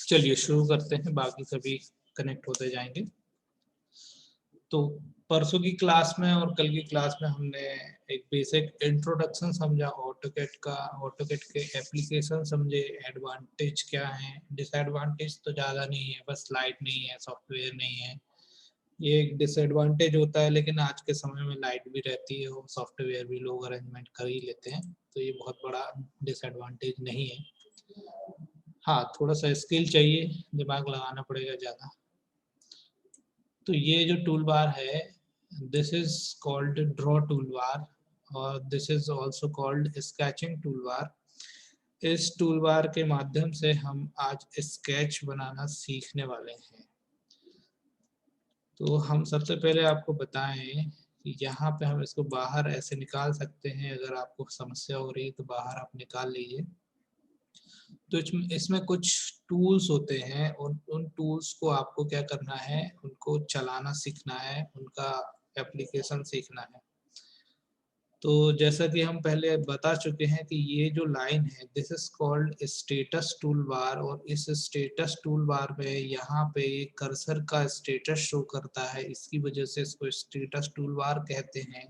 चलिए शुरू करते हैं, बाकी सभी कनेक्ट होते जाएंगे। तो परसों की क्लास में और कल की क्लास में हमने एक बेसिक इंट्रोडक्शन समझा ऑटोकैड का, ऑटोकैड के एप्लीकेशन समझे, एडवांटेज क्या है, डिसएडवांटेज तो ज़्यादा नहीं है, बस लाइट नहीं है, सॉफ्टवेयर नहीं है, ये एक डिसएडवांटेज होता है। लेकिन आज के समय में लाइट भी रहती है और सॉफ्टवेयर भी लोग अरेंजमेंट कर ही लेते हैं, तो ये बहुत बड़ा डिसएडवांटेज नहीं है। हाँ, थोड़ा सा स्किल चाहिए, दिमाग लगाना पड़ेगा ज़्यादा। तो ये जो टूल बार है, this is called draw tool bar और this is also called sketching tool bar. इस टूल बार के माध्यम से हम आज स्केच बनाना सीखने वाले हैं। तो हम सबसे पहले आपको बताएं कि यहाँ पे हम इसको बाहर ऐसे निकाल सकते हैं। अगर आपको समस्या हो रही है तो बाहर आप निकाल लीजिए। तो इसमें कुछ टूल्स होते हैं और उन टूल्स को आपको क्या करना है, उनको चलाना सीखना है, उनका एप्लीकेशन सीखना है। तो जैसा कि हम पहले बता चुके हैं कि ये जो लाइन है, this is called status tool bar, और इस स्टेटस टूल बार में यहाँ पे कर्सर का स्टेटस शो करता है, इसकी वजह से इसको स्टेटस टूल बार कहते हैं।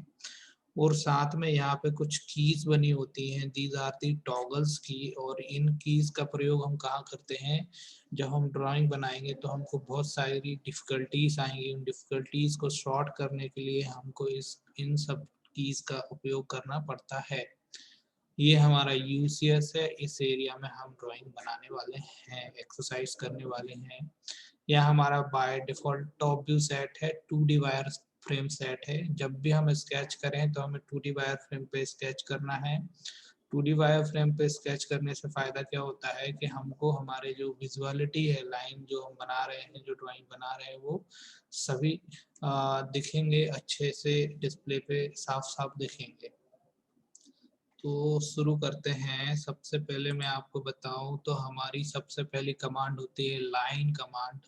और साथ में यहाँ पे कुछ कीज बनी होती हैं, दीज आर दी टॉगल्स की, और इन कीज का प्रयोग हम कहाँ करते हैं, जब हम ड्राइंग बनाएंगे तो हमको बहुत सारी डिफिकल्टीज आएंगी। उन डिफिकल्टीज को सॉर्ट करने के लिए हमको इन सब कीज का उपयोग करना पड़ता है। ये हमारा यूसीएस है, इस एरिया में हम ड्राइंग बनाने वाले हैं, एक्सरसाइज करने वाले हैं। यह हमारा by default top view set है, 2D वायर फ्रेम सेट है। जब भी हम स्केच करें तो हमें 2D वायर फ्रेम पे स्केच करना है। 2D वायर फ्रेम पे स्केच करने से फायदा क्या होता है कि हमको हमारे जो विजुअलिटी है, लाइन जो हम बना रहे हैं, जो ड्राइंग बना रहे हैं, वो सभी दिखेंगे अच्छे से, डिस्प्ले पे साफ साफ दिखेंगे। तो शुरू करते हैं। सबसे पहले मैं आपको बताऊं तो हमारी सबसे पहली कमांड होती है लाइन कमांड।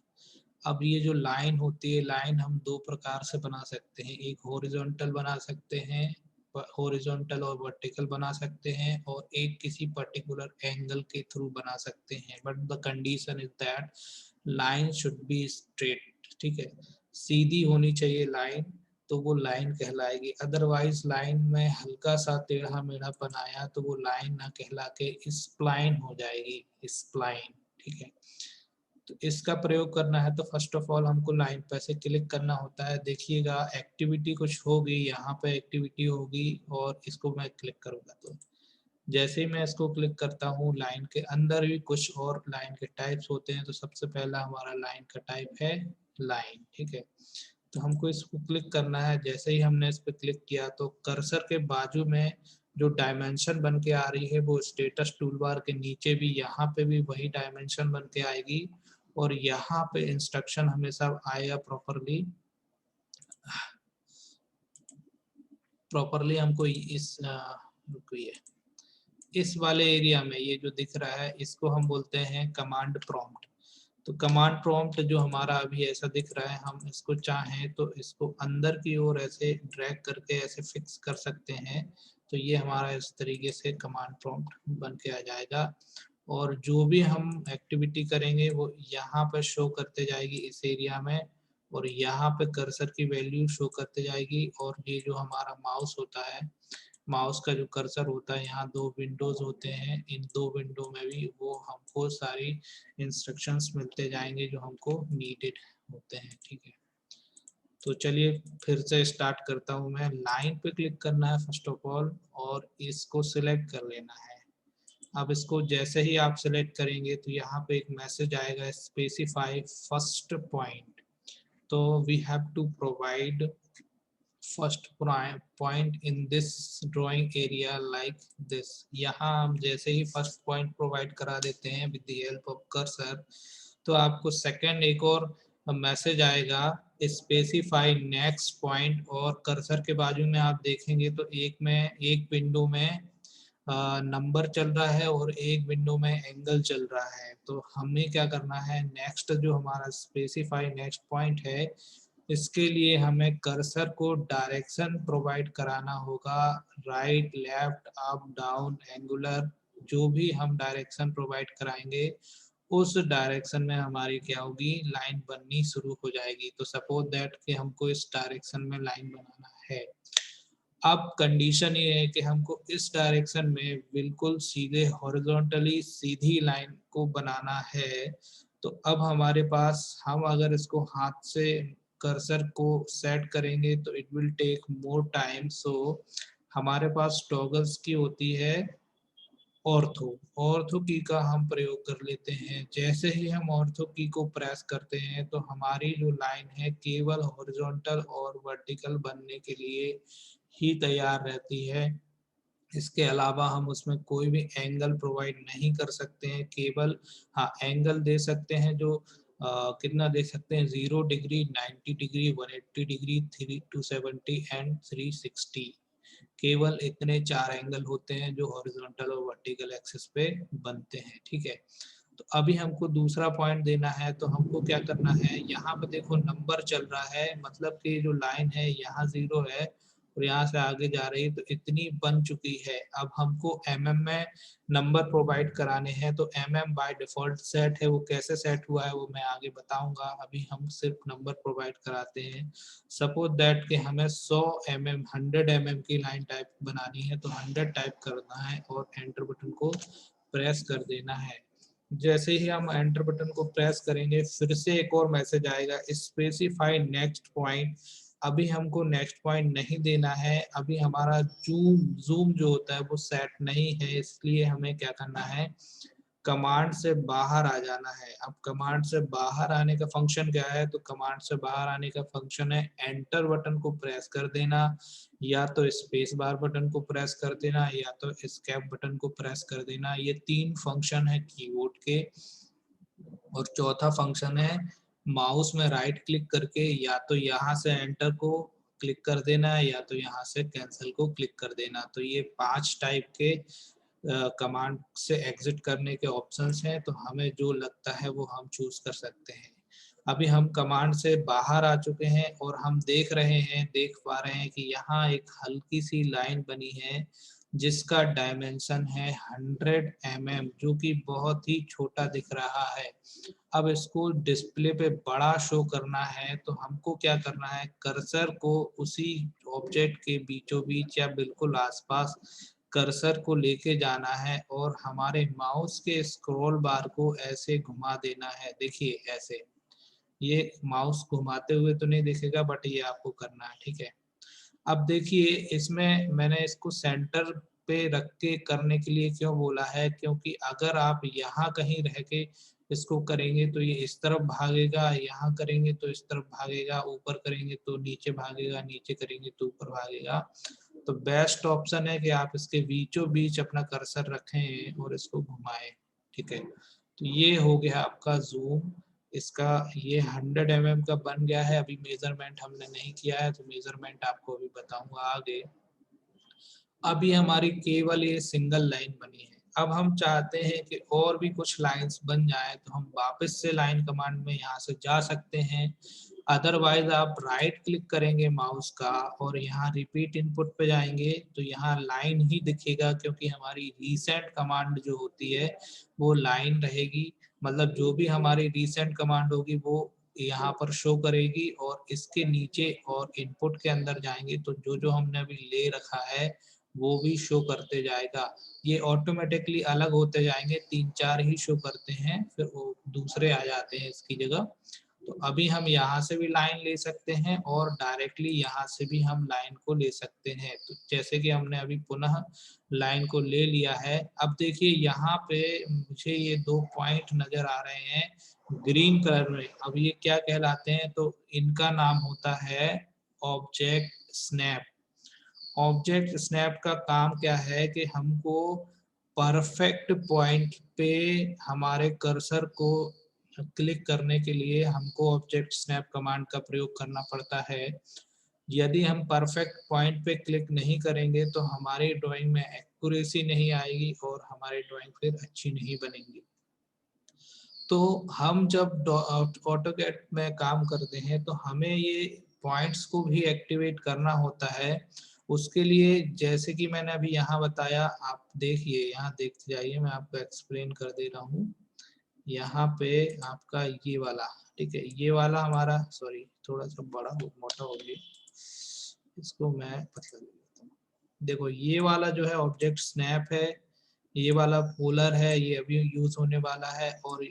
अब ये जो लाइन होती है, लाइन हम दो प्रकार से बना सकते हैं, एक हॉरिजॉन्टल बना सकते हैं, हॉरिजॉन्टल और वर्टिकल बना सकते हैं, और एक किसी पर्टिकुलर एंगल के थ्रू बना सकते हैं। But the condition is that line should be straight, ठीक है, सीधी होनी चाहिए लाइन, तो वो लाइन कहलाएगी। अदरवाइज लाइन में हल्का सा टेढ़ा मेढ़ा बनाया तो वो लाइन ना कहला के स्प्लाइन हो जाएगी, स्प्लाइन, ठीक है। तो इसका प्रयोग करना है तो फर्स्ट ऑफ ऑल हमको लाइन पे से क्लिक करना होता है। देखिएगा एक्टिविटी कुछ होगी, यहाँ पे एक्टिविटी होगी और इसको मैं क्लिक करूंगा तो जैसे ही मैं इसको क्लिक करता हूँ, लाइन के अंदर भी कुछ और लाइन के टाइप्स होते हैं। तो सबसे पहला हमारा लाइन का टाइप है लाइन, ठीक है। तो हमको इसको क्लिक करना है। जैसे ही हमने इस पर क्लिक किया तो कर्सर के बाजू में जो डायमेंशन बन के आ रही है वो स्टेटस टूलबार के नीचे भी, यहाँ पे भी वही डायमेंशन बन के आएगी, और यहाँ पे इंस्ट्रक्शन हमेशा आएगा प्रॉपरली। हमको इस वाले एरिया में ये जो दिख रहा है, इसको हम बोलते हैं कमांड प्रॉम्प्ट। तो कमांड प्रॉम्प्ट जो हमारा अभी ऐसा दिख रहा है, हम इसको चाहें तो इसको अंदर की ओर ऐसे ड्रैग करके ऐसे फिक्स कर सकते हैं। तो ये हमारा इस तरीके से कमांड प्रॉम्प्ट बन के आ जाएगा, और जो भी हम एक्टिविटी करेंगे वो यहाँ पर शो करते जाएगी इस एरिया में, और यहाँ पे कर्सर की वैल्यू शो करते जाएगी। और ये जो हमारा माउस होता है, माउस का जो कर्सर होता है, यहाँ दो विंडोज होते हैं, इन दो विंडो में भी वो हमको सारी इंस्ट्रक्शंस मिलते जाएंगे जो हमको नीडेड होते हैं, ठीक है। तो चलिए फिर से स्टार्ट करता हूँ मैं। लाइन पे क्लिक करना है फर्स्ट ऑफ ऑल, और इसको सिलेक्ट कर लेना है। अब इसको जैसे ही आप सिलेक्ट करेंगे तो यहाँ पे एक मैसेज आएगा, स्पेसिफाई फर्स्ट पॉइंट। तो we have to provide first point in this drawing area like this. यहाँ हम जैसे ही फर्स्ट पॉइंट प्रोवाइड करा देते हैं with the help of cursor, तो आपको सेकंड एक और मैसेज आएगा, स्पेसिफाई नेक्स्ट पॉइंट। और कर्सर के बाजू में आप देखेंगे तो एक विंडो में नंबर चल रहा है और एक विंडो में एंगल चल रहा है। तो हमें क्या करना है, नेक्स्ट जो हमारा स्पेसिफाई नेक्स्ट पॉइंट है, इसके लिए हमें कर्सर को डायरेक्शन प्रोवाइड कराना होगा, right, left, up, down, angular, जो भी हम डायरेक्शन प्रोवाइड कराएंगे उस डायरेक्शन में हमारी क्या होगी, लाइन बननी शुरू हो जाएगी। तो सपोज दैट कि हमको इस डायरेक्शन में लाइन बनाना है। अब कंडीशन ये है कि हमको इस डायरेक्शन में बिल्कुल सीधे हॉरिजॉन्टली सीधी लाइन को बनाना है। तो अब हमारे पास, हम अगर इसको हाथ से कर्सर को सेट करेंगे तो it will take more time. So हमारे पास टॉगल्स की होती है ऑर्थो। ऑर्थो की का हम प्रयोग कर लेते हैं। जैसे ही हम ऑर्थो की को प्रेस करते हैं तो हमारी जो लाइन है केवल हॉरिजॉन्टल और वर्टिकल बनने के लिए ही तैयार रहती है। इसके अलावा हम उसमें कोई भी एंगल प्रोवाइड नहीं कर सकते हैं। केवल हाँ एंगल दे सकते हैं, जो कितना दे सकते हैं, 0 डिग्री, 90 डिग्री, 180 डिग्री, 270 एंड 360। केवल इतने 4 एंगल होते हैं जो हॉरिजॉन्टल और वर्टिकल एक्सिस पे बनते हैं। ठीक है, तो अभी हमको दूसरा पॉइंट देना है। तो हमको क्या करना है, यहाँ पे देखो नंबर चल रहा है, मतलब कि जो लाइन है यहाँ 0 है और यहाँ से आगे जा रही है, तो इतनी बन चुकी है। अब हमको mm में नंबर प्रोवाइड कराने हैं। तो mm बाय डिफॉल्ट सेट है, वो कैसे सेट हुआ है वो मैं आगे बताऊंगा। अभी हम सिर्फ नंबर प्रोवाइड कराते हैं। सपोज दैट कि हमें 100 mm 100 mm की लाइन टाइप बनानी है, तो 100 टाइप करना है और एंटर बटन को प्रेस कर देना है। जैसे ही हम एंटर बटन को प्रेस करेंगे फिर से एक और मैसेज आएगा, स्पेसिफाई नेक्स्ट पॉइंट। अभी हमको नेक्स्ट पॉइंट नहीं देना है। अभी हमारा जूम जो होता है वो सेट नहीं है, इसलिए हमें क्या करना है, कमांड से बाहर आ जाना है। अब कमांड से बाहर आने का फंक्शन क्या है, तो कमांड से बाहर आने का फंक्शन है एंटर बटन को प्रेस कर देना, या तो स्पेस बार बटन को प्रेस कर देना, या तो एस्केप बटन को प्रेस कर देना। ये 3 फंक्शन है कीबोर्ड के। और चौथा फंक्शन है माउस में राइट क्लिक करके या तो यहाँ से एंटर को क्लिक कर देना है, या तो यहाँ से कैंसिल को क्लिक कर देना। तो ये 5 टाइप के कमांड से एग्जिट करने के ऑप्शंस हैं। तो हमें जो लगता है वो हम चूज कर सकते हैं। अभी हम कमांड से बाहर आ चुके हैं और हम देख रहे हैं, देख पा रहे हैं कि यहाँ एक हल्की सी लाइन बनी है जिसका डायमेंशन है 100 mm, जो कि बहुत ही छोटा दिख रहा है। अब इसको डिस्प्ले पे बड़ा शो करना है तो हमको क्या करना है, कर्सर को उसी ऑब्जेक्ट के बीचों बीच या बिल्कुल आसपास कर्सर को लेके जाना है और हमारे माउस के स्क्रॉल बार को ऐसे घुमा देना है। देखिए ऐसे, ये माउस घुमाते हुए तो नहीं दिखेगा बट ये आपको करना है। ठीक है, अब देखिए इसमें मैंने इसको सेंटर पे रख के करने के लिए क्यों बोला है, क्योंकि अगर आप यहाँ कहीं रह के इसको करेंगे तो ये इस तरफ भागेगा, यहाँ करेंगे तो इस तरफ भागेगा, ऊपर करेंगे तो नीचे भागेगा, नीचे करेंगे तो ऊपर भागेगा। तो बेस्ट ऑप्शन है कि आप इसके बीचों बीच अपना कर्सर रखें और इसको घुमाएं। ठीक है, तो ये हो गया आपका जूम। इसका ये 100 mm का बन गया है। अभी मेजरमेंट हमने नहीं किया है तो मेजरमेंट आपको अभी बताऊंगा आगे। अभी हमारी केवल ये सिंगल लाइन बनी है। अब हम चाहते हैं कि और भी कुछ लाइंस बन जाए तो हम वापस से लाइन कमांड में यहाँ से जा सकते हैं। अदरवाइज आप राइट क्लिक करेंगे माउस का और यहाँ रिपीट इनपुट पे जाएंगे तो यहाँ लाइन ही दिखेगा, क्योंकि हमारी रीसेंट कमांड जो होती है वो लाइन रहेगी। मतलब जो भी हमारी रीसेंट कमांड होगी वो यहाँ पर शो करेगी और इसके नीचे और इनपुट के अंदर जाएंगे तो जो जो हमने अभी ले रखा है वो भी शो करते जाएगा। ये ऑटोमेटिकली अलग होते जाएंगे, 3-4 ही शो करते हैं फिर वो दूसरे आ जाते हैं इसकी जगह। तो अभी हम यहाँ से भी लाइन ले सकते हैं और डायरेक्टली यहाँ से भी हम लाइन को ले सकते हैं। तो जैसे कि हमने अभी पुनः लाइन को ले लिया है। अब देखिए यहाँ पे मुझे ये 2 पॉइंट नजर आ रहे हैं ग्रीन कलर में। अब ये क्या कहलाते हैं, तो इनका नाम होता है ऑब्जेक्ट स्नैप। ऑब्जेक्ट स्नैप का काम क्या है कि हमको परफेक्ट पॉइंट पे हमारे कर्सर को क्लिक करने के लिए हमको ऑब्जेक्ट स्नैप कमांड का प्रयोग करना पड़ता है। यदि हम परफेक्ट पॉइंट पे क्लिक नहीं करेंगे तो हमारी ड्राइंग में एक्यूरेसी नहीं आएगी और हमारी ड्राइंग फिर अच्छी नहीं बनेगी। तो हम जब ऑटोकैड में काम करते हैं तो हमें ये पॉइंट्स को भी एक्टिवेट करना होता है। उसके लिए जैसे कि मैंने अभी यहाँ बताया, आप देखिए यहाँ देखते जाइए, मैं आपको एक्सप्लेन कर दे रहा हूँ। यहाँ पे आपका ये वाला, ठीक है, ये वाला हमारा, सॉरी थोड़ा सा बड़ा मोटा हो गया, इसको मैं पतला कर देता हूँ। देखो ये वाला जो है ऑब्जेक्ट स्नैप है, ये वाला पोलर है, ये अभी यूज होने वाला है, और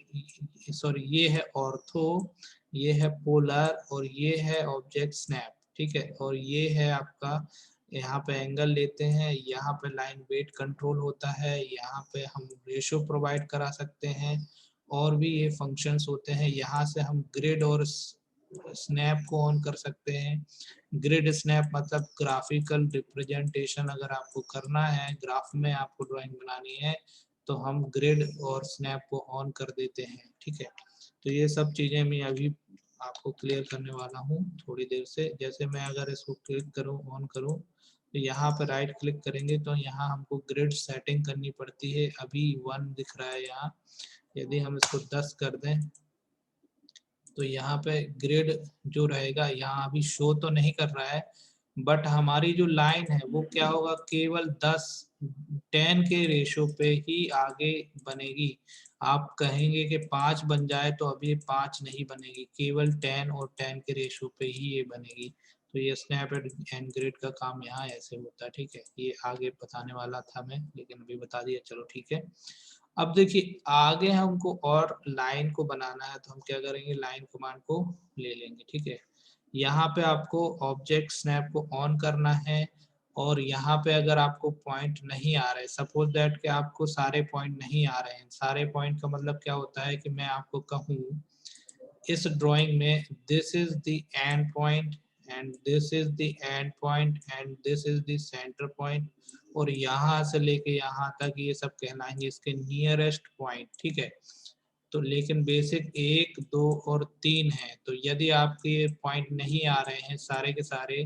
सॉरी ये है ऑर्थो, ये है पोलर, और ये है ऑब्जेक्ट स्नैप, ठीक है। और ये है आपका, यहाँ पे एंगल लेते हैं, यहाँ पे लाइन वेट कंट्रोल होता है, यहाँ पे हम रेशो प्रोवाइड करा सकते हैं, और भी ये फंक्शंस होते हैं। यहाँ से हम ग्रिड और स्नैप को ऑन कर सकते हैं। ग्रिड स्नैप मतलब ग्राफिकल रिप्रेजेंटेशन अगर आपको करना है, ग्राफ में आपको ड्राइंग बनानी है, तो हम ग्रिड और स्नैप को ऑन कर देते हैं, ठीक है। तो ये सब चीजें मैं अभी आपको क्लियर करने वाला हूँ थोड़ी देर से। जैसे मैं अगर इसको क्लिक करूँ, ऑन करूँ, तो यहाँ पर राइट क्लिक करेंगे तो यहाँ हमको ग्रिड सेटिंग करनी पड़ती है। अभी 1 दिख रहा है यहाँ, यदि हम इसको 10 कर दें तो यहाँ पे ग्रिड जो रहेगा, यहाँ अभी शो तो नहीं कर रहा है, बट हमारी जो लाइन है वो क्या होगा, केवल 10 के रेशो पे ही आगे बनेगी। आप कहेंगे कि 5 बन जाए, तो अभी 5 नहीं बनेगी, केवल 10 और 10 के रेशो पे ही ये बनेगी। तो ये स्नैप एंड ग्रिड का काम यहाँ ऐसे होता है, ठीक है। ये आगे बताने वाला था मैं, लेकिन अभी बता दिया, चलो ठीक है। अब देखिए आगे हमको और लाइन को बनाना है, तो हम क्या करेंगे, लाइन कमांड को ले लेंगे, ठीक है। यहाँ पे आपको ऑब्जेक्ट स्नैप को ऑन करना है, और यहाँ पे अगर आपको पॉइंट नहीं आ रहे, सपोज दैट कि आपको सारे पॉइंट नहीं आ रहे हैं, सारे पॉइंट का मतलब क्या होता है कि मैं आपको कहूँ इस ड्राइंग में this is the end point, and this is the end point, and this is the centre point, और यहाँ से लेके यहाँ तक ये सब कहलाएंगे इसके नियरेस्ट पॉइंट, ठीक है। तो लेकिन बेसिक 1, 2 और 3 है, तो यदि आपके पॉइंट नहीं आ रहे हैं सारे के सारे,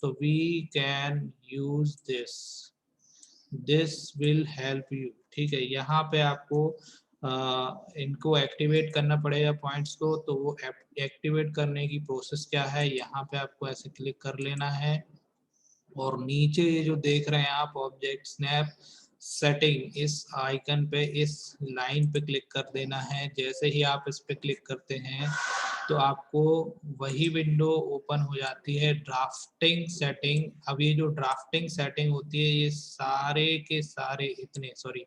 तो we can use this will help you, ठीक है। यहाँ पे आपको इनको एक्टिवेट करना पड़ेगा पॉइंट्स को। तो वो एक्टिवेट करने की प्रोसेस क्या है, यहाँ पे आपको ऐसे क्लिक कर लेना है, और नीचे ये जो देख रहे हैं आप ऑब्जेक्ट स्नैप सेटिंग, इस आइकन पे, इस लाइन पे क्लिक कर देना है। जैसे ही आप इस पे क्लिक करते हैं तो आपको वही विंडो ओपन हो जाती है, ड्राफ्टिंग सेटिंग। अब ये जो ड्राफ्टिंग सेटिंग होती है, ये सारे के सारे इतने, सॉरी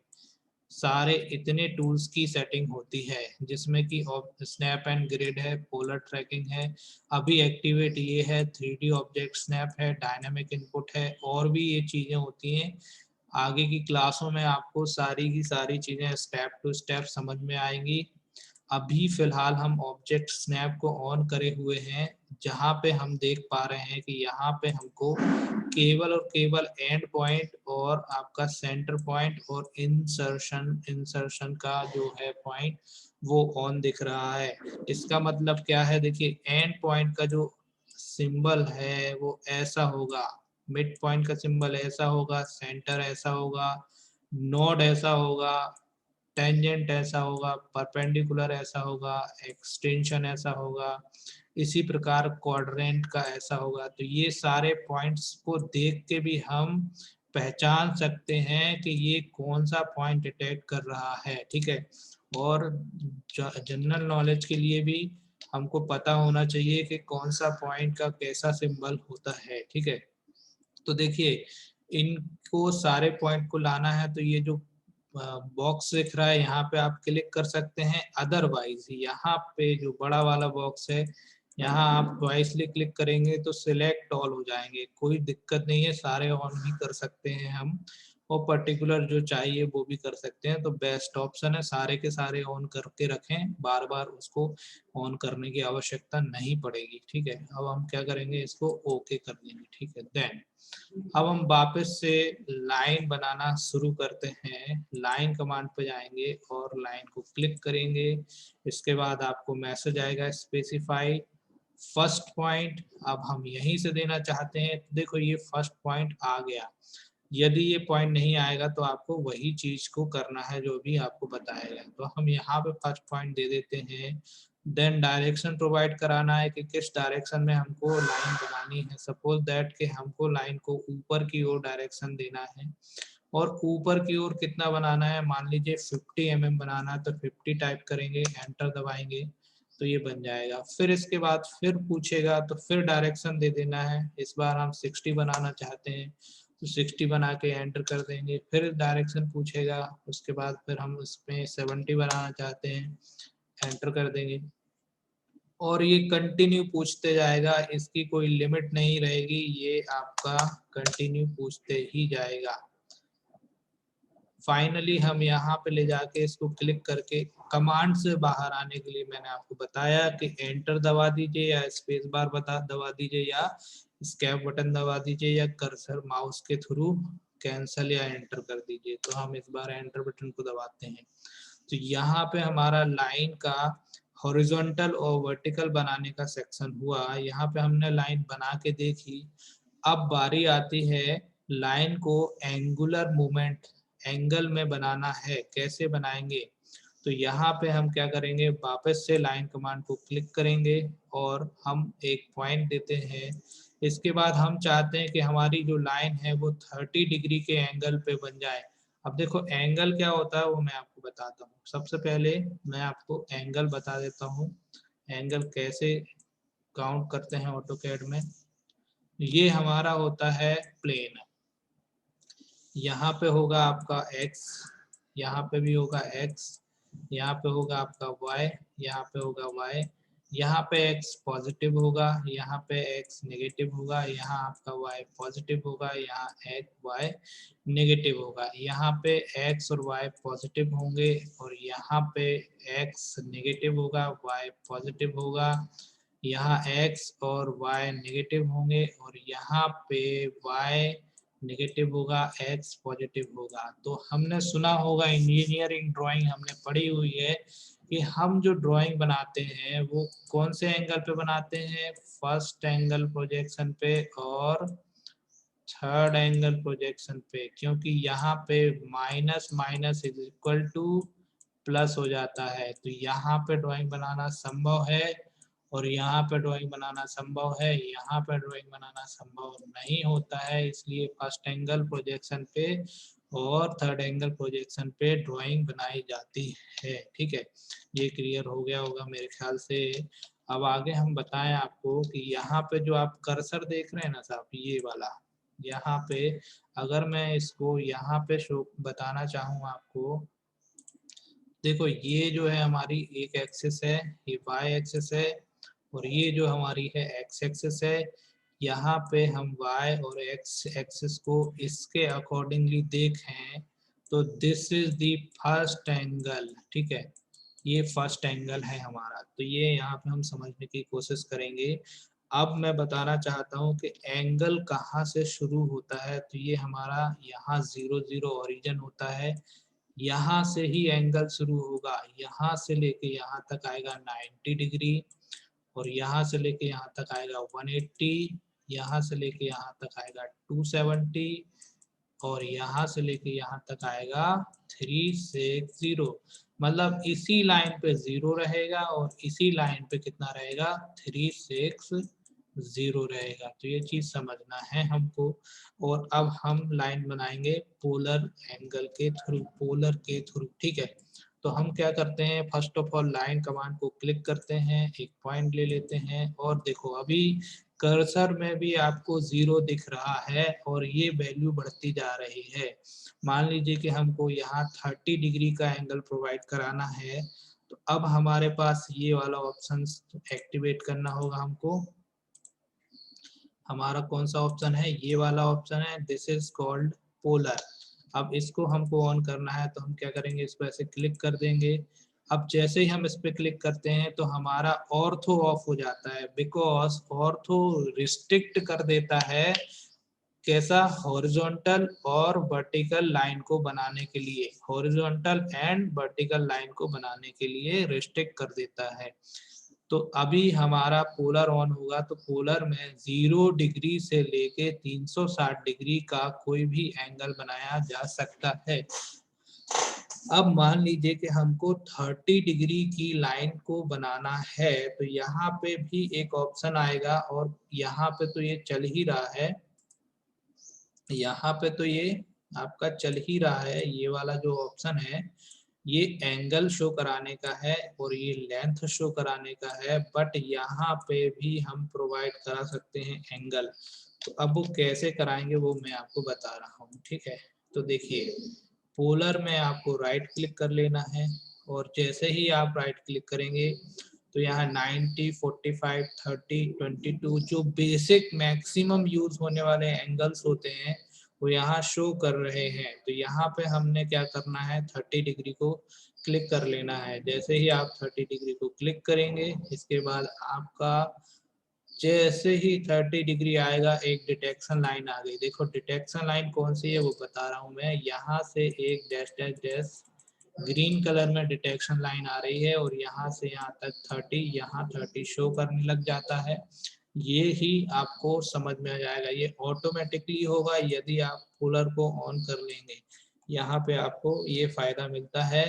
सारे इतने टूल्स की सेटिंग होती है, जिसमें कि स्नैप एंड ग्रिड है, पोलर ट्रैकिंग है, अभी एक्टिवेट ये है, 3D ऑब्जेक्ट स्नैप है, डायनामिक इनपुट है, और भी ये चीजें होती हैं। आगे की क्लासों में आपको सारी की सारी चीजें स्टेप टू स्टेप समझ में आएंगी। अभी फिलहाल हम ऑब्जेक्ट स्नैप को ऑन करे हुए हैं, जहां पे हम देख पा रहे हैं कि यहाँ पे हमको केवल और केवल एंड पॉइंट और आपका सेंटर पॉइंट और इंसर्शन का जो है पॉइंट, वो ऑन दिख रहा है। इसका मतलब क्या है, देखिए एंड पॉइंट का जो सिंबल है वो ऐसा होगा, मिड पॉइंट का सिंबल ऐसा होगा, सेंटर ऐसा होगा, नोड ऐसा होगा, टेंजेंट ऐसा होगा, परपेंडिकुलर ऐसा होगा, एक्सटेंशन ऐसा होगा, इसी प्रकार क्वाड्रेंट का ऐसा होगा। तो ये सारे पॉइंट्स को देख के भी हम पहचान सकते हैं कि ये कौन सा पॉइंट अटैक कर रहा है, ठीक है। और जनरल नॉलेज के लिए भी हमको पता होना चाहिए कि कौन सा पॉइंट का कैसा सिंबल होता है, ठीक है। तो देखिए इनको सारे पॉइंट को लाना है, तो ये जो बॉक्स दिख रहा है यहाँ पे आप क्लिक कर सकते हैं। अदरवाइज यहाँ पे जो बड़ा वाला बॉक्स है, यहाँ आप ट्वाइसली क्लिक करेंगे तो सिलेक्ट ऑल हो जाएंगे, कोई दिक्कत नहीं है, सारे ऑन भी कर सकते हैं हम, और पर्टिकुलर जो चाहिए वो भी कर सकते हैं। तो बेस्ट ऑप्शन है सारे के सारे ऑन करके रखें, बार बार उसको ऑन करने की आवश्यकता नहीं पड़ेगी, ठीक है। अब हम क्या करेंगे, इसको ओके कर देंगे, ठीक है। देन अब हम वापस से लाइन बनाना शुरू करते हैं। लाइन कमांड पे जाएंगे और लाइन को क्लिक करेंगे। इसके बाद आपको मैसेज आएगा स्पेसिफाई फर्स्ट पॉइंट। अब हम यहीं से देना चाहते हैं, तो देखो ये फर्स्ट पॉइंट आ गया। यदि ये पॉइंट नहीं आएगा तो आपको वही चीज को करना है जो भी आपको बताया गया। तो हम यहाँ पे फर्स्ट पॉइंट दे देते हैं। देन डायरेक्शन प्रोवाइड कराना है कि किस डायरेक्शन में हमको लाइन बनानी है। सपोज दैट कि हमको लाइन को ऊपर की ओर डायरेक्शन देना है, और ऊपर की ओर कितना बनाना है, मान लीजिए 50 mm बनाना है तो 50 टाइप करेंगे, एंटर दबाएंगे तो ये बन जाएगा। फिर इसके बाद फिर पूछेगा तो फिर डायरेक्शन दे देना है। इस बार हम 60 बनाना चाहते हैं तो 60 बना के एंटर कर देंगे। फिर डायरेक्शन पूछेगा, उसके बाद फिर हम इसमें 70 बनाना चाहते हैं, एंटर कर देंगे। और ये कंटिन्यू पूछते जाएगा, इसकी कोई लिमिट नहीं रहेगी, ये आपका कंटिन्यू पूछते ही जाएगा। फाइनली हम यहाँ पे ले जाके इसको क्लिक करके कमांड से बाहर आने के लिए मैंने आपको बताया कि एंटर दबा दीजिए या स्पेस बार दबा दीजिए या स्केप बटन दबा दीजिए या कर्सर माउस के थ्रू कैंसल या एंटर कर दीजिए। तो हम इस बार एंटर बटन को दबाते हैं तो यहाँ पे हमारा लाइन का हॉरिजॉन्टल और वर्टिकल बनाने का सेक्शन हुआ। यहाँ पे हमने लाइन बना के देखी। अब बारी आती है लाइन को एंगुलर मूवमेंट एंगल में बनाना है, कैसे बनाएंगे। तो यहाँ पे हम क्या करेंगे, वापस से लाइन कमांड को क्लिक करेंगे और हम एक पॉइंट देते हैं। इसके बाद हम चाहते हैं कि हमारी जो लाइन है वो 30 डिग्री के एंगल पे बन जाए। अब देखो एंगल क्या होता है वो मैं आपको बताता हूँ। सबसे पहले मैं आपको एंगल बता देता हूँ, एंगल कैसे काउंट करते हैं ऑटोकैड में। ये हमारा होता है प्लेन, यहाँ पे होगा आपका x, यहाँ पे भी होगा x, यहाँ पे होगा आपका y, यहाँ पे होगा y, यहाँ पे x पॉजिटिव होगा, यहाँ पे x नेगेटिव होगा, यहाँ आपका y पॉजिटिव होगा, यहाँ y नेगेटिव होगा। यहाँ पे x और y पॉजिटिव होंगे और यहाँ पे x नेगेटिव होगा, y पॉजिटिव होगा। यहाँ x और y नेगेटिव होंगे और यहाँ पे y नेगेटिव होगा, x पॉजिटिव होगा। तो हमने सुना होगा, इंजीनियरिंग ड्राइंग हमने पढ़ी हुई है कि हम जो ड्राइंग बनाते हैं वो कौन से एंगल पे बनाते हैं, फर्स्ट एंगल प्रोजेक्शन पे और थर्ड एंगल प्रोजेक्शन पे, क्योंकि यहाँ पे minus minus is equal two plus हो जाता है। तो यहाँ पे ड्राइंग बनाना संभव है और यहाँ पे ड्राइंग बनाना संभव है, यहाँ पे ड्राइंग बनाना संभव नहीं होता है। इसलिए फर्स्ट एंगल प्रोजेक्शन पे और थर्ड एंगल प्रोजेक्शन पे ड्राइंग बनाई जाती है। ठीक है, ये क्लियर हो गया होगा मेरे ख्याल से। अब आगे हम बताएं आपको कि यहाँ पे जो आप कर्सर देख रहे हैं ना साहब, ये वाला, यहाँ पे अगर मैं इसको यहाँ पे शो बताना चाहूँ आपको, देखो ये जो है हमारी एक एक्सिस है, ये वाई एक्सिस है और ये जो हमारी है एक्स एक्सिस है। यहाँ पे हम y और x एक्सिस को इसके अकॉर्डिंगली देखें तो this is the first angle. ठीक है, ये फर्स्ट एंगल है हमारा। तो ये यहाँ पे हम समझने की कोशिश करेंगे। अब मैं बताना चाहता हूँ कि एंगल कहाँ से शुरू होता है। तो ये हमारा यहाँ 0 0 ओरिजिन होता है, यहाँ से ही एंगल शुरू होगा, यहाँ से लेके यहाँ तक आएगा 90 डिग्री और यहाँ से लेके यहाँ तक आएगा 180, यहाँ से लेके यहाँ तक आएगा 270 और यहाँ से लेके यहाँ तक आएगा 360। मतलब इसी लाइन पे 0 रहेगा और इसी लाइन पे कितना रहेगा, 360 रहेगा। तो ये चीज समझना है हमको। और अब हम लाइन बनाएंगे पोलर एंगल के थ्रू, पोलर के थ्रू। ठीक है, तो हम क्या करते हैं, first of all line command को क्लिक करते हैं, एक पॉइंट ले लेते हैं और देखो अभी कर्सर में भी आपको 0 दिख रहा है और ये वैल्यू बढ़ती जा रही है। मान लीजिए कि हमको यहाँ 30 डिग्री का एंगल प्रोवाइड कराना है, तो अब हमारे पास ये वाला ऑप्शन एक्टिवेट करना होगा हमको। हमारा कौन सा ऑप्शन है, ये वाला ऑप्शन है, दिस इज कॉल्ड पोलर। अब इसको हमको ऑन करना है तो हम क्या करेंगे, इस पर ऐसे क्लिक कर देंगे। अब जैसे ही हम इस पे क्लिक करते हैं तो हमारा ऑर्थो ऑफ हो जाता है, बिकॉज ऑर्थो रिस्ट्रिक्ट कर देता है कैसा, हॉरिजॉन्टल और वर्टिकल लाइन को बनाने के लिए, हॉरिजॉन्टल एंड वर्टिकल लाइन को बनाने के लिए रिस्ट्रिक्ट कर देता है। तो अभी हमारा पोलर ऑन होगा तो पोलर में 0 डिग्री से लेके 360 डिग्री का कोई भी एंगल बनाया जा सकता है। अब मान लीजिए कि हमको 30 डिग्री की लाइन को बनाना है तो यहाँ पे भी एक ऑप्शन आएगा और यहाँ पे तो ये चल ही रहा है, यहाँ पे तो ये आपका चल ही रहा है, ये वाला जो ऑप्शन है ये एंगल शो कराने का है और ये लेंथ शो कराने का है, बट यहाँ पे भी हम प्रोवाइड करा सकते हैं एंगल। तो अब वो कैसे कराएंगे वो मैं आपको बता रहा हूँ, ठीक है। तो देखिए, पोलर में आपको राइट क्लिक कर लेना है और जैसे ही आप राइट क्लिक करेंगे तो यहाँ 90, 45, 30, 22 जो बेसिक मैक्सिमम यूज होने वाले एंगल्स होते हैं वो यहाँ शो कर रहे हैं। तो यहाँ पे हमने क्या करना है, 30 डिग्री को क्लिक कर लेना है। जैसे ही आप 30 डिग्री को क्लिक करेंगे इसके बाद आपका जैसे ही 30 डिग्री आएगा एक डिटेक्शन लाइन आ गई। देखो डिटेक्शन लाइन कौन सी है वो बता रहा हूँ मैं, यहाँ से एक dash dash dash green colour में डिटेक्शन लाइन आ रही है और यहाँ से यहाँ तक 30, यहाँ 30 शो करने लग जाता है। ये ही आपको समझ में आ जाएगा, ये ऑटोमेटिकली होगा यदि आप कूलर को ऑन कर लेंगे। यहाँ पे आपको ये फायदा मिलता है,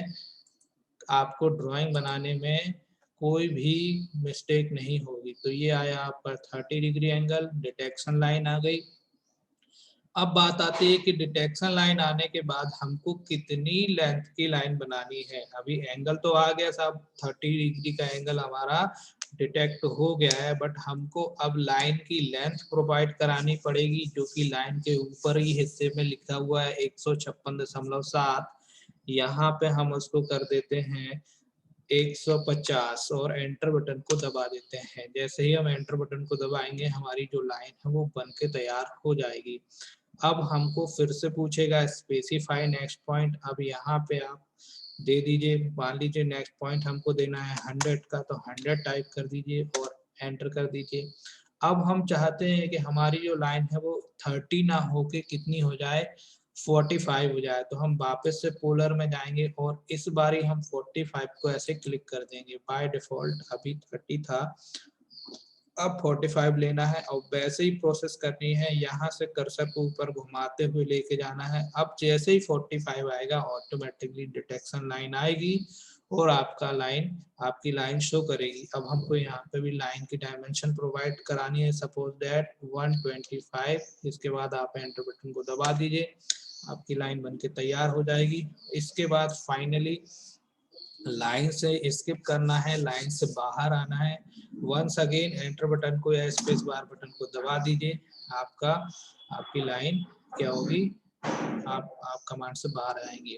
आपको ड्राइंग बनाने में कोई भी मिस्टेक नहीं होगी। तो ये आया आपका 30 डिग्री एंगल, डिटेक्शन लाइन आ गई। अब बात आती है कि डिटेक्शन लाइन आने के बाद हमको कितनी लेंथ की लाइन बनानी है। अभी एंगल तो आ गया साहब, 30 डिग्री का एंगल हमारा डिटेक्ट हो गया है, बट हमको अब लाइन की लेंथ प्रोवाइड करानी पड़ेगी, जो कि लाइन के ऊपर ही हिस्से में लिखा हुआ है 156.7। यहाँ पे हम उसको कर देते हैं 150 और एंटर बटन को दबा देते हैं। जैसे ही हम एंटर बटन को दबाएंगे हमारी जो लाइन है वो बन के तैयार हो जाएगी। अब हमको फिर से पूछेगा स्पेसिफाई नेक्स्ट पॉइंट। अब यहाँ पे आप दे दीजिए, मान लीजिए नेक्स्ट पॉइंट हमको देना है 100 का, तो 100 टाइप कर दीजिए और एंटर कर दीजिए। अब हम चाहते हैं कि हमारी जो लाइन है वो 30 ना होके कितनी हो जाए, 45 हो जाए। तो हम वापस से पोलर में जाएंगे और इस बारी हम 45 को ऐसे क्लिक कर देंगे। बाय डिफॉल्ट अभी 30 था, अब 45 लेना है और वैसे ही प्रोसेस करनी है। यहाँ से कर्सर को ऊपर घुमाते हुए लेके जाना है। अब जैसे ही 45 आएगा ऑटोमेटिकली डिटेक्शन लाइन आएगी और आपकी लाइन शो करेगी। अब हमको यहाँ पे भी लाइन की डायमेंशन प्रोवाइड करानी है, सपोज दैट 125। इसके बाद आप एंटर बटन को दबा दीजिए, आपकी लाइन बनके तैयार हो जाएगी। इसके बाद फाइनली लाइन से स्किप करना है, लाइन से बाहर आना है। वंस अगेन एंटर बटन को या स्पेस बार बटन को दबा दीजिए, आपकी लाइन क्या होगी, आप कमांड से बाहर आएंगे।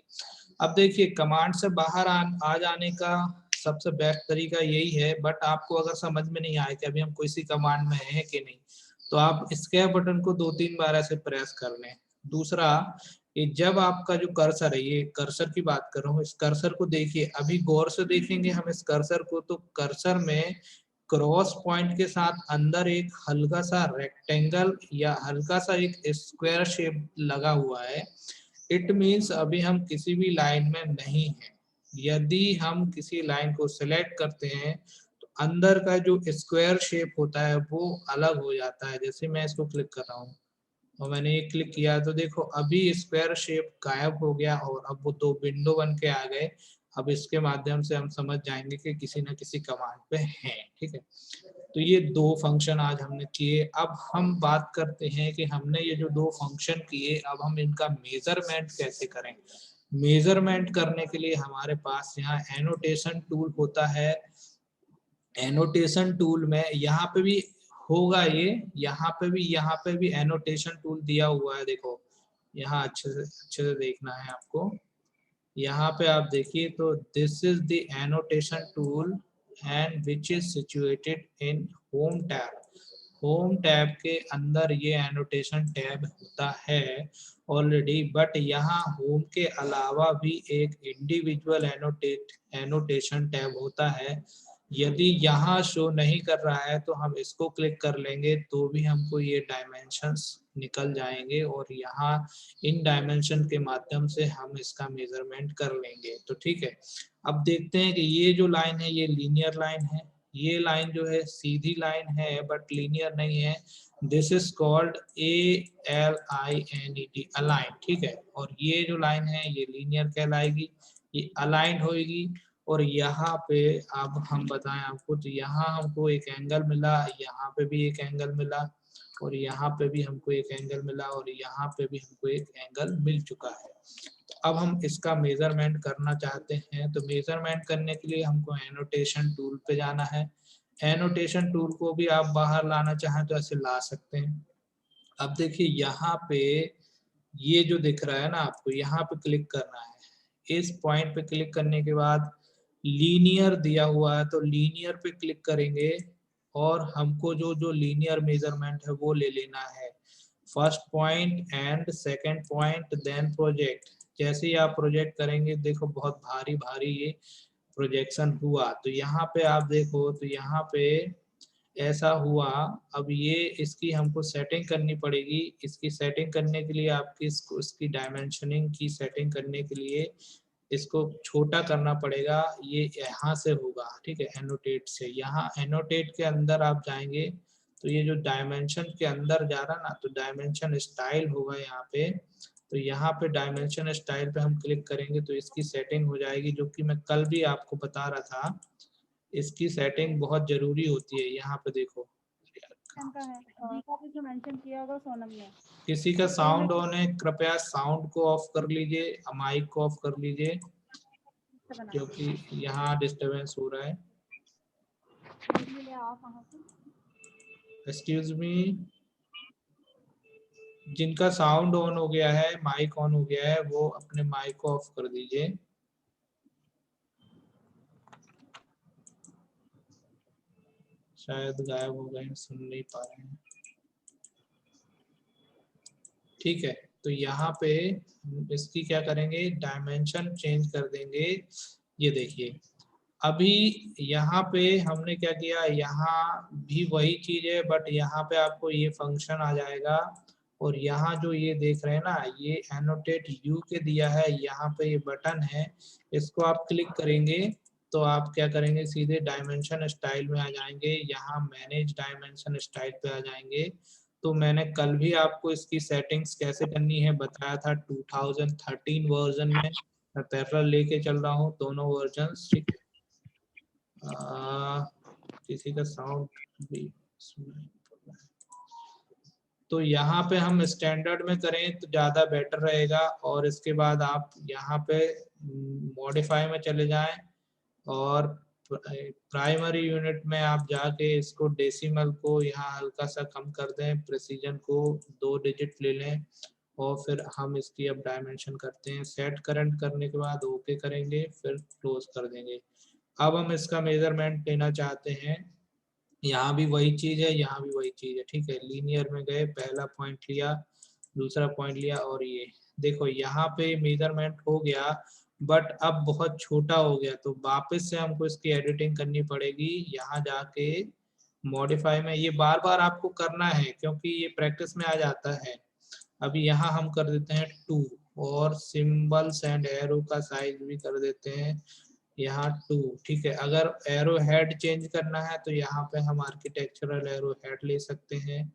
अब देखिए कमांड से बाहर आ जाने का सबसे बेस्ट तरीका यही है, बट आपको अगर समझ में नहीं आए कि अभी हम किसी कमांड में हैं कि नहीं, तो आप स्केप बटन को 2-3 बार ऐसे प्रेस कर लें। दूसरा, कि जब आपका जो कर्सर है, ये कर्सर की बात कर रहा हूँ, इस कर्सर को देखिए, अभी गौर से देखेंगे हम इस कर्सर को, तो कर्सर में क्रॉस पॉइंट के साथ अंदर एक हल्का सा रेक्टेंगल या हल्का सा एक स्क्वायर शेप लगा हुआ है। इट मीन्स अभी हम किसी भी लाइन में नहीं है। यदि हम किसी लाइन को सिलेक्ट करते हैं तो अंदर का जो स्क्वायर शेप होता है वो अलग हो जाता है। जैसे मैं इसको क्लिक कर रहा हूँ और मैंने ये क्लिक किया तो देखो अभी स्क्वायर शेप गायब हो गया और अब वो 2 विंडो बन के आ गए। अब इसके माध्यम से हम समझ जाएंगे कि किसी न किसी कमांड पे हैं, ठीक है। तो ये 2 फंक्शन आज हमने किए। अब हम बात करते हैं कि हमने ये जो 2 फंक्शन किए, अब हम इनका मेजरमेंट कैसे करें। मेजरमेंट करने के लिए हमारे पास यहाँ एनोटेशन टूल होता है। एनोटेशन टूल में यहाँ पे भी होगा, ये यहाँ पे भी एनोटेशन टूल दिया हुआ है। देखो यहाँ अच्छे से देखना है आपको। यहाँ पे आप देखिए तो this is the annotation tool and which is situated in home tab. Home tab के अंदर ये एनोटेशन टैब होता है ऑलरेडी, बट यहाँ होम के अलावा भी एक इंडिविजुअल एनोटेशन टैब होता है। यदि यहाँ शो नहीं कर रहा है तो हम इसको क्लिक कर लेंगे तो भी हमको ये डायमेंशंस निकल जाएंगे और यहाँ इन डायमेंशन के माध्यम से हम इसका मेजरमेंट कर लेंगे। तो ठीक है, अब देखते हैं कि ये जो लाइन है ये लीनियर लाइन है, ये लाइन जो है सीधी लाइन है बट लीनियर नहीं है। This is called ALINED, align, ठीक है। और ये जो लाइन है ये लीनियर कहलाएगी, ये अलाइन होगी। और यहाँ पे अब हम बताएं आपको, तो यहाँ हमको एक एंगल मिला, यहाँ पे भी एक एंगल मिला। और यहाँ पे भी हमको एक एंगल मिला और यहाँ पे भी हमको एक एंगल मिल चुका है। अब हम इसका मेजरमेंट करना चाहते हैं, तो मेजरमेंट करने के लिए हमको एनोटेशन टूल पे जाना है। एनोटेशन टूल को भी आप बाहर लाना चाहें तो ऐसे ला सकते हैं। अब देखिए यहाँ पे ये जो दिख रहा है ना आपको, यहाँ पे क्लिक करना है। इस पॉइंट पे क्लिक करने के बाद लीनियर दिया हुआ है तो लीनियर पे क्लिक करेंगे और हमको जो जो लीनियर मेजरमेंट है वो ले लेना है। First point and second point then project. जैसे ही आप प्रोजेक्ट करेंगे देखो बहुत भारी भारी ये प्रोजेक्शन हुआ। तो यहाँ पे आप देखो तो यहाँ पे ऐसा हुआ। अब ये इसकी हमको सेटिंग करनी पड़ेगी। इसकी सेटिंग करने के लिए आपकी इसकी डायमेंशनिंग की सेटिंग करने के लिए इसको छोटा करना पड़ेगा। ये यहाँ से होगा, ठीक है, एनोटेट से। यहाँ एनोटेट के अंदर आप जाएंगे तो ये जो डायमेंशन के अंदर जा रहा ना, तो डायमेंशन स्टाइल होगा यहाँ पे। तो यहाँ पे डायमेंशन स्टाइल पे हम क्लिक करेंगे तो इसकी सेटिंग हो जाएगी, जो कि मैं कल भी आपको बता रहा था। इसकी सेटिंग बहुत जरूरी होती है। यहाँ पे देखो का है, का भी जो मेंशन किया होगा सोनम ने। किसी का साउंड ऑन है, कृपया साउंड को ऑफ कर लीजिए, माइक को ऑफ कर लीजिए, क्योंकि यहाँ डिस्टरबेंस हो रहा है। एक्सक्यूज मी, जिनका साउंड ऑन हो गया है, माइक ऑन हो गया है, वो अपने माइक को ऑफ कर दीजिए। शायद गायब हो गए, सुन नहीं पा रहे हैं। ठीक है, तो यहाँ पे इसकी क्या करेंगे, डायमेंशन चेंज कर देंगे। ये देखिए अभी यहाँ पे हमने क्या किया, यहाँ भी वही चीज है, बट यहाँ पे आपको ये फंक्शन आ जाएगा। और यहाँ जो ये देख रहे हैं ना, ये एनोटेट यू के दिया है, यहाँ पे ये बटन है, इसको आप क्लिक करेंगे तो आप क्या करेंगे, सीधे डायमेंशन स्टाइल में आ जाएंगे। यहाँ मैनेज डायमेंशन स्टाइल पे आ जाएंगे। तो मैंने कल भी आपको इसकी सेटिंग्स कैसे करनी है बताया था, 2013 वर्जन में मैं पैरेलल लेके चल रहा हूँ दोनों वर्जन, ठीक है। किसी का साउंड भी सुनाई पड़ रहा है। तो यहाँ पे हम स्टैंडर्ड में करें तो ज़्यादा बेटर रहेगा। और इसके बाद आप यहाँ पे मॉडिफाई में चले जाएं और प्राइमरी यूनिट में आप जाके इसको डेसिमल को यहाँ हल्का सा कम कर दें, प्रेसिजन को 2 डिजिट ले लें और फिर हम इसकी अब डायमेंशन करते हैं। सेट करंट करने के बाद ओके करेंगे, फिर क्लोज कर देंगे। अब हम इसका मेजरमेंट लेना चाहते हैं। यहाँ भी वही चीज है, यहाँ भी वही चीज है, ठीक है। लीनियर में गए, पहला पॉइंट लिया, दूसरा पॉइंट लिया, और ये देखो यहाँ पे मेजरमेंट हो गया, बट अब बहुत छोटा हो गया। तो वापस से हमको इसकी एडिटिंग करनी पड़ेगी। यहाँ जाके मॉडिफाई में, ये बार बार आपको करना है क्योंकि ये प्रैक्टिस में आ जाता है। अभी यहाँ हम कर देते हैं 2 और सिंबल्स एंड एरो का साइज भी कर देते हैं यहाँ 2, ठीक है। अगर एरो हेड चेंज करना है तो यहाँ पे हम आर्किटेक्चरल एरो हेड ले सकते हैं।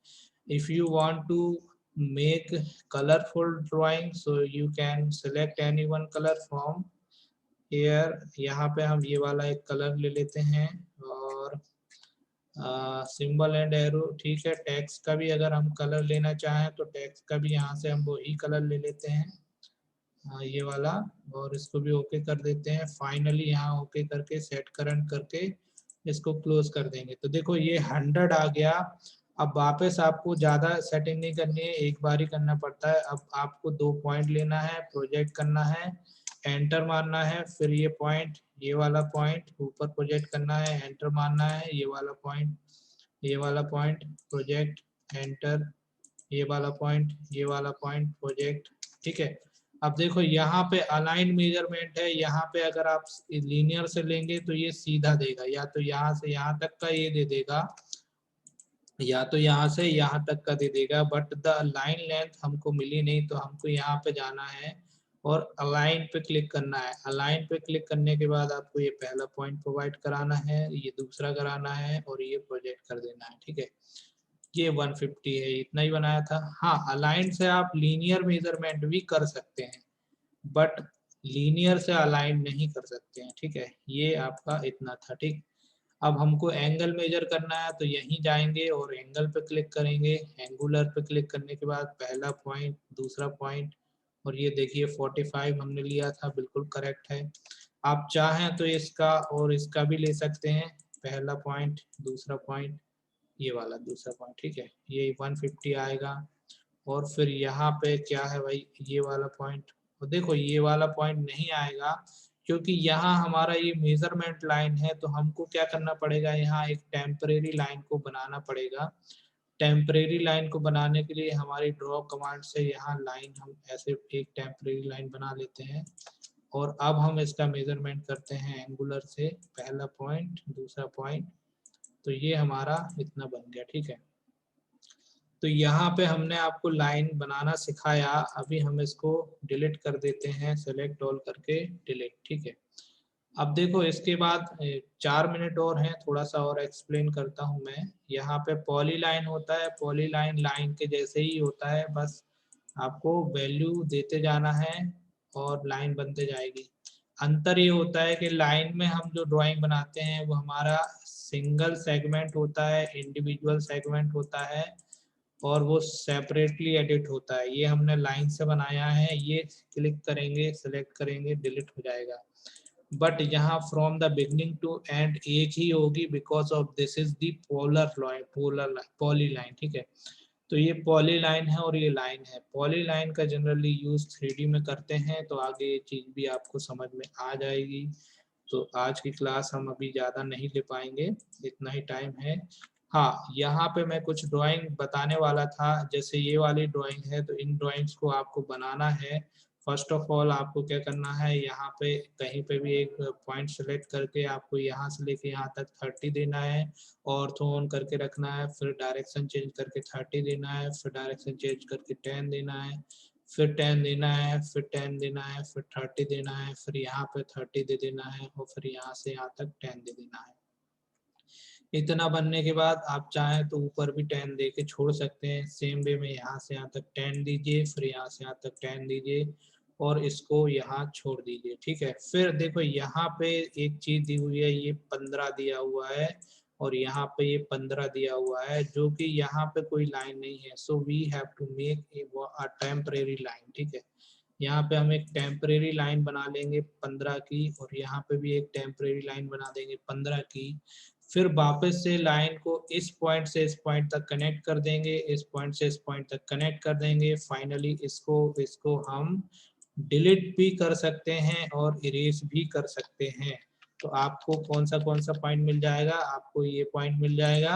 If you want to make colourful drawing so you can select any one colour from here. यहाँ पे हम ये वाला एक कलर ले लेते हैं और सिंबल एंड एरो, ठीक है। टेक्स्ट का भी अगर हम कलर लेना चाहें तो टेक्स्ट का भी यहाँ से हम वही कलर ले लेते हैं, ये वाला, और इसको भी ओके कर देते हैं। फाइनली यहाँ ओके करके सेट करंट करके इसको क्लोज कर देंगे। तो देखो ये 100 आ गया। अब वापस आपको ज्यादा सेटिंग नहीं करनी है, एक बार ही करना पड़ता है। अब आपको 2 पॉइंट लेना है, प्रोजेक्ट करना है, एंटर मारना है, फिर ये पॉइंट, ये वाला पॉइंट ऊपर प्रोजेक्ट करना है, एंटर मारना है, ये वाला पॉइंट, ये वाला पॉइंट प्रोजेक्ट, एंटर, ये वाला पॉइंट, ये वाला पॉइंट प्रोजेक्ट, ठीक है। अब देखो यहाँ पे अलाइन मेजरमेंट है। यहाँ पे अगर आप लीनियर से लेंगे तो ये सीधा देगा, या तो यहाँ से यहाँ तक का ये दे देगा, या तो यहाँ से यहाँ तक का दे देगा। बट द लाइन लेंथ हमको मिली नहीं, तो हमको यहाँ पे जाना है और अलाइन पे क्लिक करना है। अलाइन पे क्लिक करने के बाद आपको ये पहला पॉइंट प्रोवाइड कराना है, ये दूसरा कराना है, और ये प्रोजेक्ट कर देना है, ठीक है। ये 150 है, इतना ही बनाया था। हाँ, अलाइन से आप लीनियर मेजरमेंट भी कर सकते हैं, बट लीनियर से अलाइन नहीं कर सकते हैं, ठीक है। ये आपका इतना था, ठीक। अब हमको एंगल मेजर करना है तो यहीं जाएंगे और एंगल पे क्लिक करेंगे। एंगुलर पे क्लिक करने के बाद पहला पॉइंट, दूसरा पॉइंट, और ये देखिए 45 हमने लिया था, बिल्कुल करेक्ट है। आप चाहें तो इसका और इसका भी ले सकते हैं, पहला पॉइंट, दूसरा पॉइंट, ये वाला दूसरा पॉइंट, ठीक है, ये 150 आएगा। और फिर यहाँ पे क्या है भाई, ये वाला पॉइंट, और देखो ये वाला पॉइंट नहीं आएगा क्योंकि यहाँ हमारा ये मेजरमेंट लाइन है, तो हमको क्या करना पड़ेगा, यहाँ एक टेम्परेरी लाइन को बनाना पड़ेगा। टेम्परेरी लाइन को बनाने के लिए हमारी ड्रॉ कमांड से यहाँ लाइन हम ऐसे एक टेम्परेरी लाइन बना लेते हैं। और अब हम इसका मेजरमेंट करते हैं एंगुलर से, पहला पॉइंट, दूसरा पॉइंट, तो ये हमारा इतना बन गया, ठीक है। तो यहाँ पे हमने आपको लाइन बनाना सिखाया, अभी हम इसको डिलीट कर देते हैं, सेलेक्ट ऑल करके डिलीट, ठीक है। अब देखो इसके बाद 4 मिनट और हैं, थोड़ा सा और एक्सप्लेन करता हूँ मैं। यहाँ पे पॉली लाइन होता है, पॉली लाइन लाइन के जैसे ही होता है, बस आपको वैल्यू देते जाना है और लाइन बनते जाएगी। अंतर ये होता है कि लाइन में हम जो ड्राइंग बनाते हैं वो हमारा सिंगल सेगमेंट होता है, इंडिविजुअल सेगमेंट होता है, और वो सेपरेटली एडिट होता है। ये हमने लाइन से बनाया है, ये क्लिक करेंगे, सेलेक्ट करेंगे, डिलीट हो जाएगा। बट यहाँ from the beginning to end एक ही होगी, because of this is the polar line, poly line, ठीक है। तो ये पॉली लाइन है और ये लाइन है। पॉली लाइन का जनरली यूज 3D में करते हैं, तो आगे ये चीज भी आपको समझ में आ जाएगी। तो आज की क्लास हम अभी ज़्यादा नहीं ले पाएंगे, इतना ही टाइम है। हाँ, यहाँ पे मैं कुछ ड्राइंग बताने वाला था, जैसे ये वाली ड्राइंग है, तो इन ड्राइंग्स को आपको बनाना है। फर्स्ट ऑफ ऑल आपको क्या करना है, यहाँ पे कहीं पे भी एक पॉइंट सेलेक्ट करके आपको यहाँ से लेके यहाँ तक 30 देना है, ऑर्थो ऑन करके रखना है, फिर डायरेक्शन चेंज करके 30 देना है, फिर डायरेक्शन चेंज करके 10 देना है, फिर 10 देना है, फिर 10 देना है, फिर 30 देना है, फिर यहाँ पे 30 दे देना है, और फिर यहाँ से यहाँ तक 10 दे देना है। इतना बनने के बाद आप चाहें तो ऊपर भी 10 दे के छोड़ सकते हैं। सेम वे में यहाँ से यहाँ तक 10 दीजिए, फिर यहाँ से यहाँ तक 10 दीजिए, और इसको यहाँ छोड़ दीजिए, ठीक है। फिर देखो यहाँ पे एक चीज दी हुई है, ये 15 दिया हुआ है, और यहाँ पे ये 15 दिया हुआ है, जो कि यहाँ पे कोई लाइन नहीं है। So we have to make a temporary line, ठीक है। यहाँ पे हम एक टेम्परेरी लाइन बना लेंगे 15 की, और यहाँ पे भी एक टेम्परेरी लाइन बना देंगे 15 की। फिर वापस से लाइन को इस पॉइंट से इस पॉइंट तक कनेक्ट कर देंगे, इस पॉइंट से इस पॉइंट तक कनेक्ट कर देंगे। फाइनली इसको हम डिलीट भी कर सकते हैं और इरेज भी कर सकते हैं। तो आपको कौन सा पॉइंट मिल जाएगा, आपको ये पॉइंट मिल जाएगा,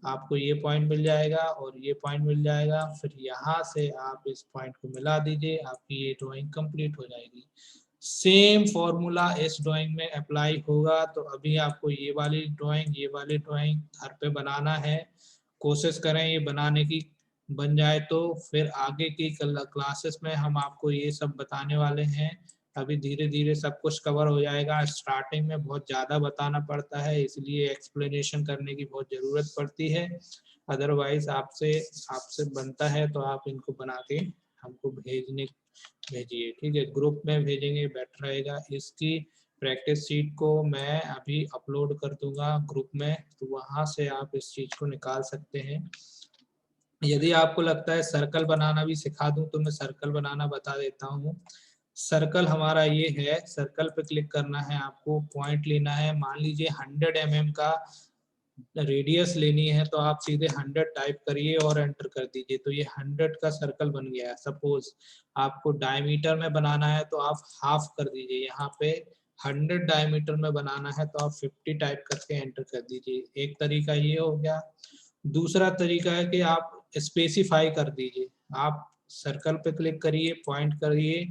आपको ये पॉइंट मिल जाएगा, और ये पॉइंट मिल जाएगा। फिर यहाँ से आप इस पॉइंट को मिला दीजिए, आपकी ये ड्राइंग कंप्लीट हो जाएगी। सेम फॉर्मूला इस ड्राइंग में अप्लाई होगा। तो अभी आपको ये वाली ड्राइंग घर पे बनाना है, कोशिश करें ये बनाने की, बन जाए तो फिर आगे की क्लासेस में हम आपको ये सब बताने वाले हैं। अभी धीरे धीरे सब कुछ कवर हो जाएगा। स्टार्टिंग में बहुत ज़्यादा बताना पड़ता है, इसलिए एक्सप्लेनेशन करने की बहुत ज़रूरत पड़ती है। अदरवाइज आपसे आपसे बनता है तो आप इनको बना के हमको भेजिए, ठीक है। ग्रुप में भेजेंगे बेटर रहेगा। इसकी प्रैक्टिस शीट को मैं अभी अपलोड कर दूंगा ग्रुप में, तो वहाँ से आप इस चीज़ को निकाल सकते हैं। यदि आपको लगता है सर्कल बनाना भी सिखा दूं तो मैं सर्कल बनाना बता देता हूँ। सर्कल हमारा ये है, सर्कल पे क्लिक करना है, आपको पॉइंट लेना है। मान लीजिए 100 mm का रेडियस लेनी है, तो आप सीधे 100 टाइप करिए और एंटर कर दीजिए, तो ये 100 का सर्कल बन गया है। सपोज आपको डायमीटर में बनाना है तो आप हाफ कर दीजिए, यहाँ पे 100 डायमीटर में बनाना है तो आप 50 टाइप करके एंटर कर दीजिए। एक तरीका ये हो गया। दूसरा तरीका है कि आप स्पेसिफाई कर दीजिए, आप सर्कल पे क्लिक करिए, पॉइंट करिए,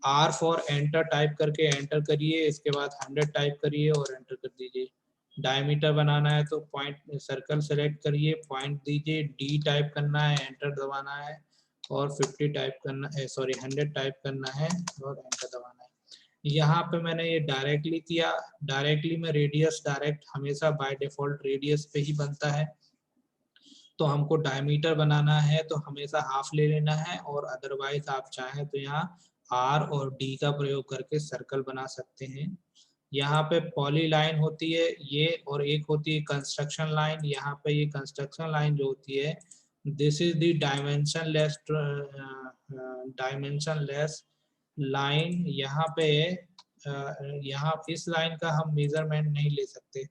आर फॉर एंटर टाइप करके एंटर करिए, इसके बाद 100 टाइप करिए और एंटर कर दीजिए। डायमीटर बनाना है तो पॉइंट सर्कल सेलेक्ट करिए, पॉइंट दीजिए, डी टाइप करना है, एंटर दबाना है, और 50 टाइप करना है, सॉरी 100 टाइप करना है और एंटर दबाना है। यहाँ पे मैंने ये डायरेक्टली किया। डायरेक्टली में रेडियस डायरेक्ट हमेशा बाय डिफॉल्ट रेडियस पे ही बनता है, तो हमको डायमीटर बनाना है तो हमेशा हाफ ले लेना है, और अदरवाइज आप चाहें तो यहाँ आर और डी का प्रयोग करके सर्कल बना सकते हैं। यहाँ पे पॉली लाइन होती है ये, और एक होती है कंस्ट्रक्शन लाइन। यहाँ पे ये कंस्ट्रक्शन लाइन जो होती है, this is the dimension less line. यहाँ पे यहाँ इस लाइन का हम मेजरमेंट नहीं ले सकते।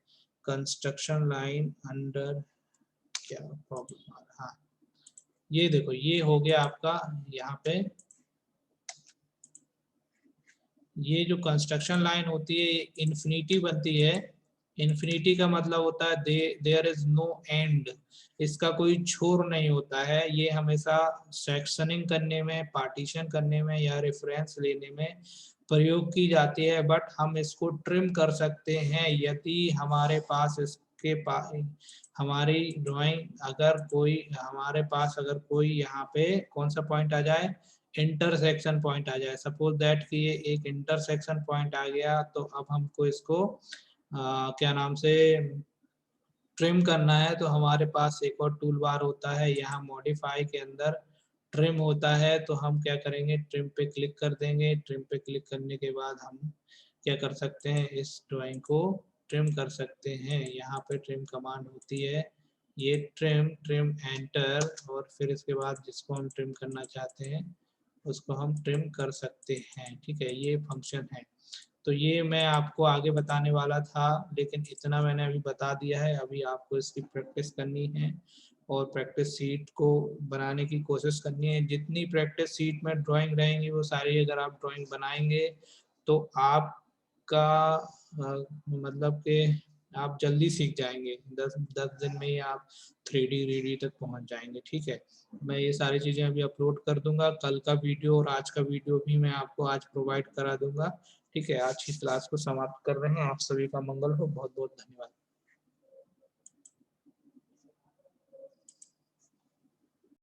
कंस्ट्रक्शन लाइन अंडर, क्या प्रॉब्लम आ रहा है, हाँ ये देखो ये हो गया आपका। यहाँ पे ये जो कंस्ट्रक्शन लाइन होती है इन्फिनिटी बनती है। इन्फिनिटी का मतलब होता है देयर इज नो एंड, इसका कोई छोर नहीं होता है। ये हमेशा सेक्शनिंग करने में, पार्टीशन करने में या रेफरेंस लेने में प्रयोग की जाती है, बट हम इसको ट्रिम कर सकते हैं यदि हमारे पास इसके पास हमारी ड्राइंग अगर कोई हमारे पास अगर कोई यहाँ पे कौन सा पॉइंट आ जाए, इंटरसेक्शन पॉइंट आ जाए। सपोज दैट कि ये एक इंटरसेक्शन पॉइंट आ गया, तो अब हमको इसको क्या नाम से ट्रिम करना है, तो हमारे पास एक और टूल बार होता है यहाँ मॉडिफाई के अंदर ट्रिम होता है। तो हम क्या करेंगे, ट्रिम पे क्लिक कर देंगे। ट्रिम पे क्लिक करने के बाद हम क्या कर सकते हैं, इस ड्राइंग को ट्रिम कर सकते हैं। यहाँ पे ट्रिम कमांड होती है, ये ट्रिम एंटर, और फिर इसके बाद जिसको हम ट्रिम करना चाहते हैं उसको हम ट्रिम कर सकते हैं। ठीक है, ये फंक्शन है। तो ये मैं आपको आगे बताने वाला था, लेकिन इतना मैंने अभी बता दिया है। अभी आपको इसकी प्रैक्टिस करनी है और प्रैक्टिस सीट को बनाने की कोशिश करनी है। जितनी प्रैक्टिस सीट में ड्राइंग रहेंगी वो सारी अगर आप ड्राइंग बनाएंगे तो आपका मतलब कि आप जल्दी सीख जाएंगे। 10 दिन में ही आप 3D रीडी तक पहुंच जाएंगे। ठीक है, मैं ये सारी चीज़ें अभी अपलोड कर दूंगा। कल का वीडियो और आज का वीडियो भी मैं आपको आज प्रोवाइड करा दूंगा। ठीक है, आज की क्लास को समाप्त कर रहे हैं। आप सभी का मंगल हो। बहुत बहुत धन्यवाद।